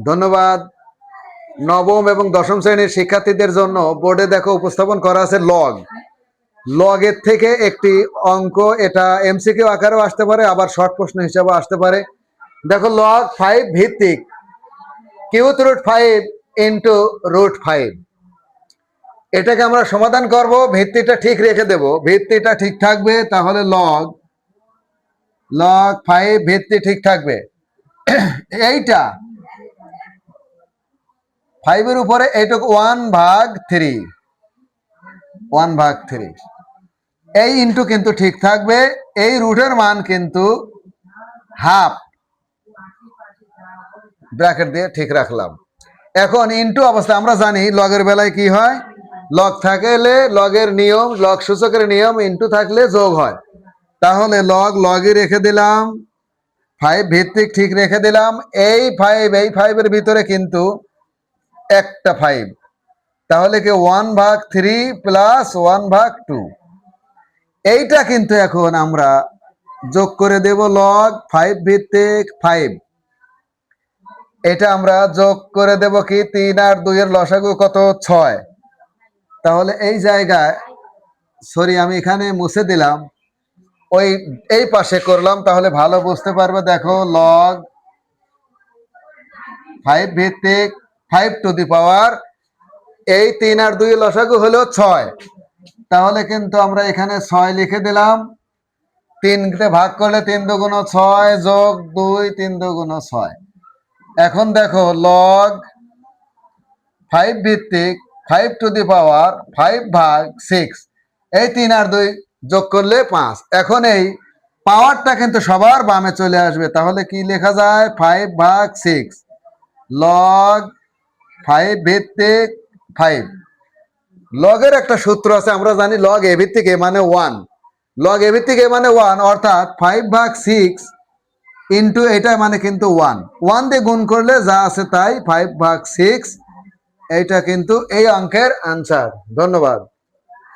ধন্যবাদ। নবম এবং দশম শ্রেণীর শিক্ষার্থীদের জন্য বোর্ডে দেখো উপস্থাপন করা আছে লগ। লগের থেকে একটি অঙ্ক, এটা এমসিকিউ আকারেও আসতে পারে, আবার শর্ট প্রশ্ন হিসাবে আসতে পারে। দেখো লগ 5 ভিত্তিক কিউথ রুট 5 ইন্টু রুট 5, এটাকে আমরা সমাধান করব। ভিত্তিটা ঠিক রেখে দেব, ভিত্তিটা ঠিক থাকবে, তাহলে লগ 5 ভিত্তি ঠিক থাকবে। এইটা 5 এর উপরে এইটুকু 1/3, 1/3, এই ইন্টু কিন্তু ঠিক থাকবে। এই রুটের মান কিন্তু হাফ, ব্র্যাকেট দিয়ে ঠিক রাখলাম। এখন ইন্টু অবস্থা আমরা জানি লগের বেলায় কি হয়, লগ থাকলে লগের নিয়ম, লগ সূচকের নিয়ম, ইন্টু থাকলে যোগ হয়। তাহলে লগই রেখে দিলাম, 5 ভিত্তিক ঠিক রেখে দিলাম। এই 5 এর ভিতরে কিন্তু একটা 5, তাহলে কি 1/3 প্লাস 1/2, এইটা কিন্তু এখন আমরা যোগ করে দেব। লগ 5 ভিত্তিক 5, এটা আমরা যোগ করে দেব কি 3 আর 2 এর লসাগু কত, 6। তাহলে এই জায়গায় সরি আমি এখানে মুছে দিলাম, ওই এই পাশে করলাম, তাহলে ভালো বুঝতে পারবে। দেখো লগ 5 ভিত্তিক 5 টু দি পাওয়ার, এই 3 আর 2 এর লসাগু হলো 6, তাহলে কিন্তু আমরা এখানে 6 লিখে দিলাম। 3 ভাগ করলে 3 দুগুণ 6 যোগ 2 3 দুগুণ 6। এখন দেখো লগ 5 ভিত্তিক 5 টু দি পাওয়ার 5/6, এই 3 আর 2 যোগ করলে 5। এখন এই পাওয়ারটা কিন্তু সবার বামে চলে আসবে, তাহলে কি লেখা যায়, 5/6 লগ 5 ভিত্তিক 5। লগের একটা সূত্র আছে, আমরা জানি লগ এ ভিত্তিক এ মানে 1, লগ এ ভিত্তিক এ মানে 1, অর্থাৎ 5/6 ইন্টু এটা মানে কিন্তু 1 দিয়ে গুণ করলে যা আছে তাই, 5/6, এইটা কিন্তু এই অঙ্কের আনসার। ধন্যবাদ।